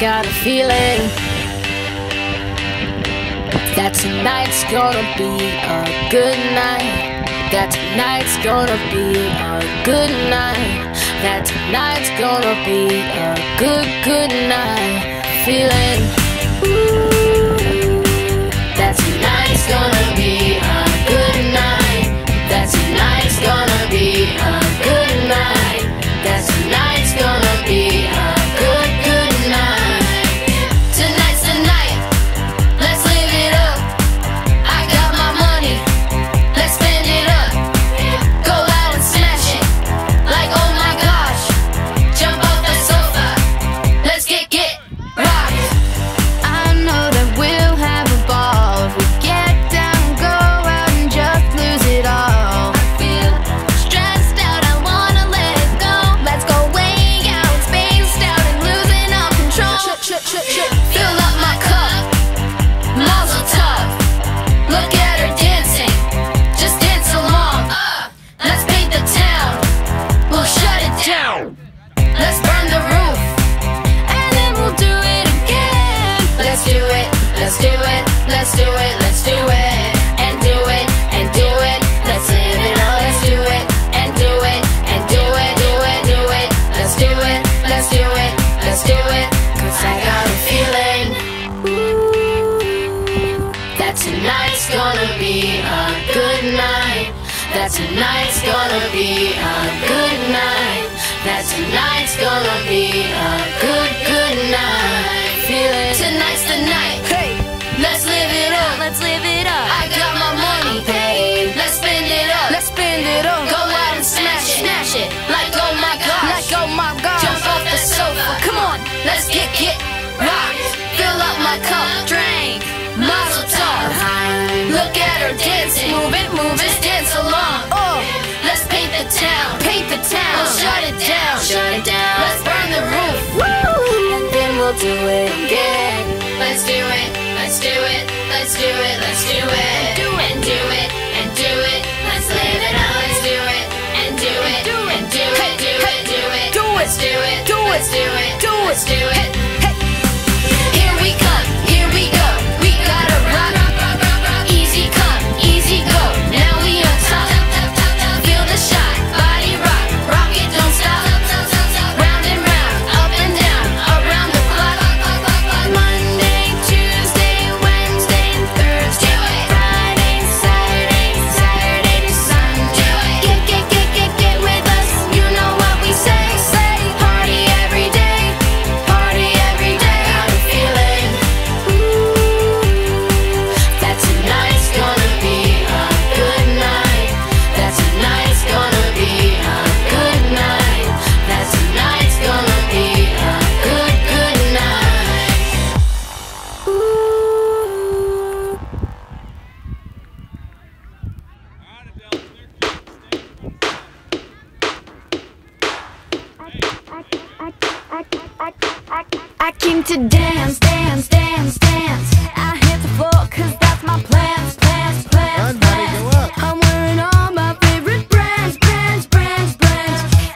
got a feeling that tonight's gonna be a good night. That tonight's gonna be a good night. That tonight's gonna be a good night. Feeling, ooh, that tonight's gonna be a good night. That tonight's gonna be a good night. That tonight's gonna be a good night. Tonight's the night, let's live it up. I got my money, let's spend it up. Go out and smash it, like oh my gosh. Jump off the sofa, let's get rocked. I know that we'll have a ball if we get down, go out and just lose it all. I feel stressed out, I wanna let it go. Let's go way out, spaced out and losing all control. Fill up my cup, mazel tov. Look at her dancing, just dance along. Let's paint the town, we'll shut it down. Let's burn the roof, and then we'll do it again. Let's do it, let's do it, let's do it, let's do it. And do it, and do it, let's live it up. Let's do it, and do it, and do it, do it, do it. Let's do it, let's do it, let's do it. Cause I got a feeling, ooh, that tonight's gonna be a good night. That tonight's gonna be a good night. That tonight's gonna be a good night. Feeling, tonight's the night. Hey, let's live it up. Let's live it up. I got my money paid. Let's spend it up. Let's spend it up. Go out and smash it, like oh my gosh. Like oh my gosh. Jump off the sofa. Come on, let's get rocked. Fill up my cup, drink, mazel tov. Look at her dancing, move it, just dance along. Oh, let's paint the town, we'll shut it down, let's burn the roof. Woo! And then we'll do it again. Let's do it, let's do it, let's do it, let's do it. And do it, and do it, let's live it up. Let's do it, and do it, and do it, do it, do it. Let's do it, let's do it, let's do it. Here we come, here we go, we gotta rock. Easy come, easy go, now we on top. Feel the shot, body rock, rock it, don't stop. Round and round, up and down, around the clock. Monday, Tuesday, Wednesday, and Thursday, Friday, Saturday to Sunday. Get with us, you know what we say. Party every day, party every day. Got a feeling, ooh, that tonight's gonna be a good night. That tonight's gonna be a good night. That tonight's gonna be a good night. Ooh. I came to dance, dance, dance, dance. I hit the floor cause that's my plans. I'm wearing all my favorite brands.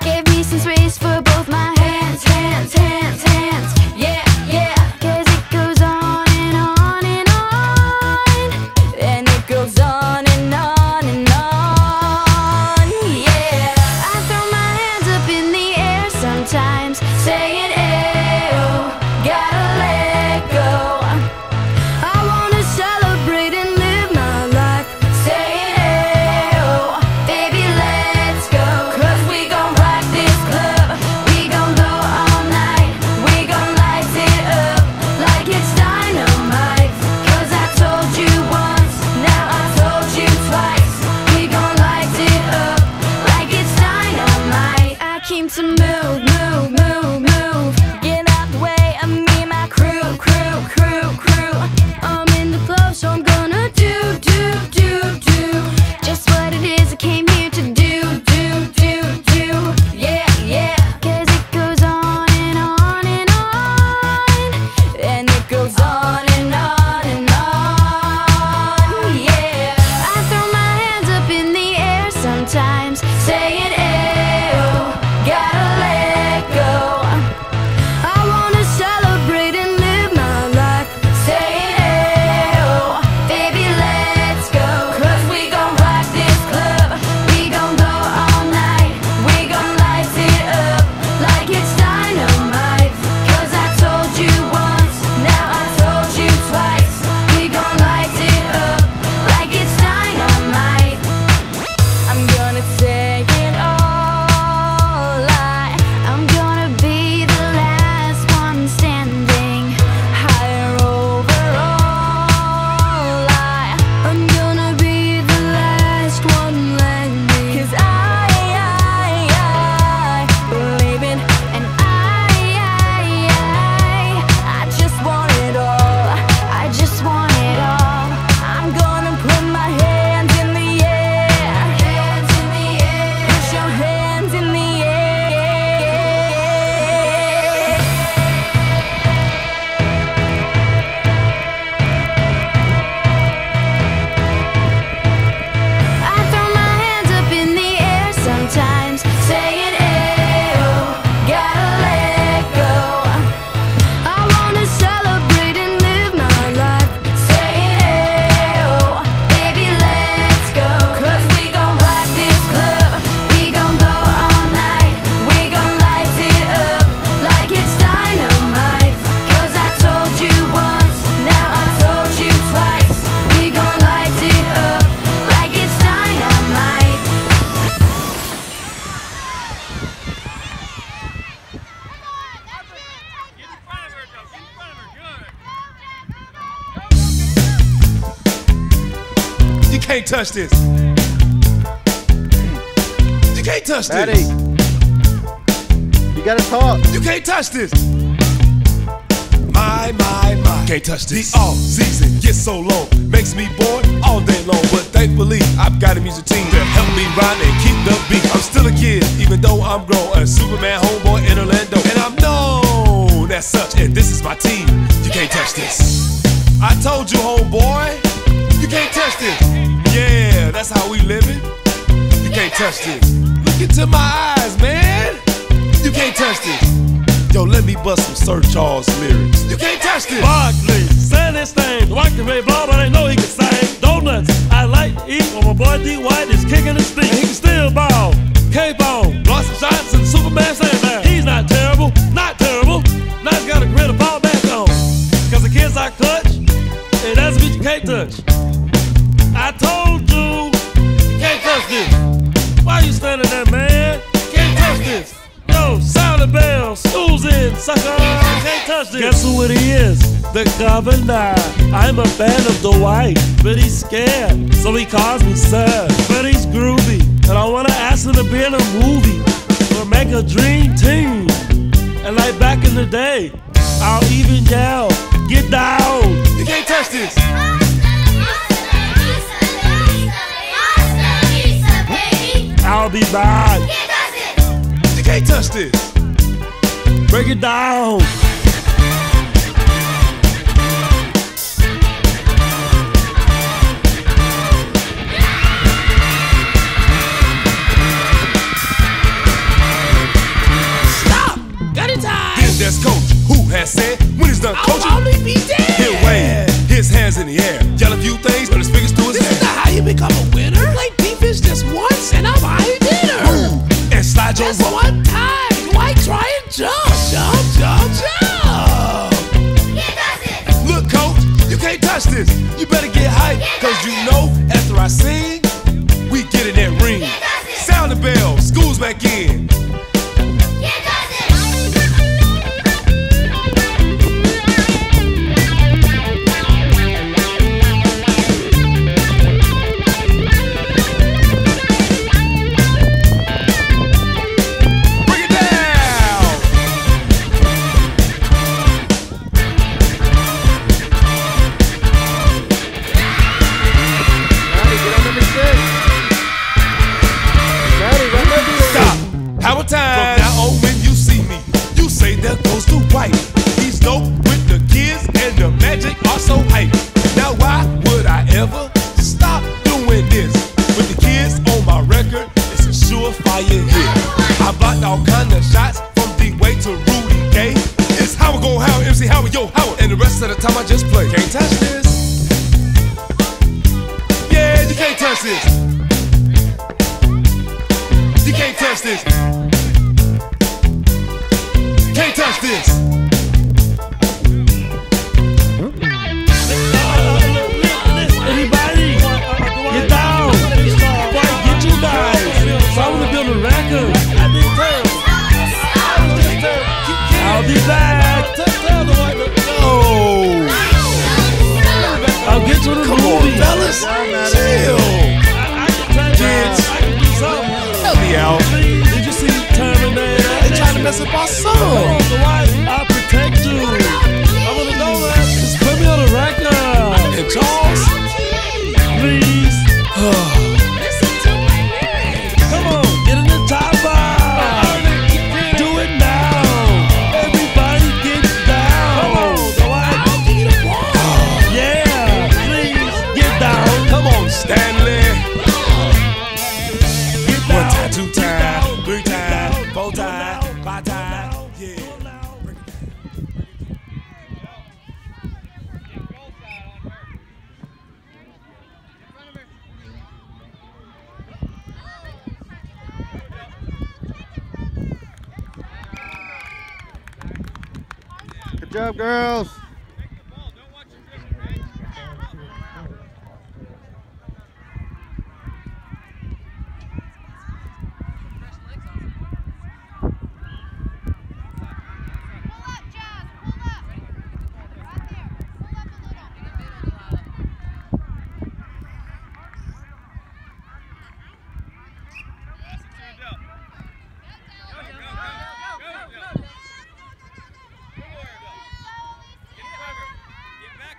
Gave me some space for both my hands. Yeah, cause it goes on and on and on. And it goes on and on and on. Yeah, I throw my hands up in the air sometimes, saying, ayo, gotta let go. can't touch this. You can't touch Maddie, this. you gotta talk. You can't touch this. My, can't touch this. The off-season gets so long, makes me bored all day long. But thankfully, I've got a music team to help me rhyme and keep the beat. I'm still a kid, even though I'm grown. A Superman homeboy in Orlando, and I'm known as such. And this is my team. You can't touch this. I told you, homeboy, you can't touch this. Yeah, that's how we living. You can't touch this. Look into my eyes, man. You can't touch this. Yo, let me bust some Sir Charles lyrics. You can't touch this. Barkley, say this thing. White can play ball, but I know he can sing. Donuts, I like to eat when my boy D. White is kicking his feet. And he can still ball, cape on, block some shots and Superman stand there. He's not terrible, not terrible. Now he's got a grit to fall back on. Cause the kids I clutch, and that's a bitch you can't touch. I told you, you can't touch this. Why you standing there, man? Can't touch this. Yo, sound the bell, school's in, sucker, can't touch this. Guess who it is? The governor. I'm a fan of the white, but he's scared, so he calls me sir. But he's groovy, and I wanna ask him to be in a movie or make a dream team. And like back in the day, I'll even yell, get down. You can't touch this. I'll be back. You can't touch this. Break it down. Stop! Got it time! Then there's Coach, who has said when he's done coaching, I'll only be dead! he'll wave his hands in the air, yell a few things, put his fingers to his This head. is not how you become a winner. You play defense just once and I'm buying dinner. Move and slide your Just rope. one time. Why try and jump? Jump, jump, jump. Look, Coach, you can't touch this. You better get hyped, cause you know after I sing, we get in that ring. Sound the bell, school's back in. Bring it down. Maddie, get on number 6. Maddie, run number 6. Stop. Power time. From now on, when you see me, you say there goes the white. He's dope with the kids and the magic are so hype. Now why would I ever stop doing this? With the kids on my record, it's a surefire hit. I blocked all kind of shots from D-Way to Rudy Gay. It's Howard go Howard, MC Howard, yo Howard. And the rest of the time I just play. Can't touch this. Yeah, you can't touch this. You can't touch this. Can't touch this. Anybody, get down. Before I get you guys. So I wanna build a record. I'll be back. Oh, I'll get to the come movie. on, fellas. Chill. Kids, Help me out. did you see Terminator? They trying to mess up our song. The white, I'll protect you. I wanna know that. Just put me on the record. And Charles. Please. Come on, get in the chopper. Do it now. Everybody get down. The white. Yeah, please get down. Come on, Stanley. Get down. One time, two time, three time, four time, five time. Yeah. Good job, girls.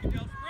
Ponytails.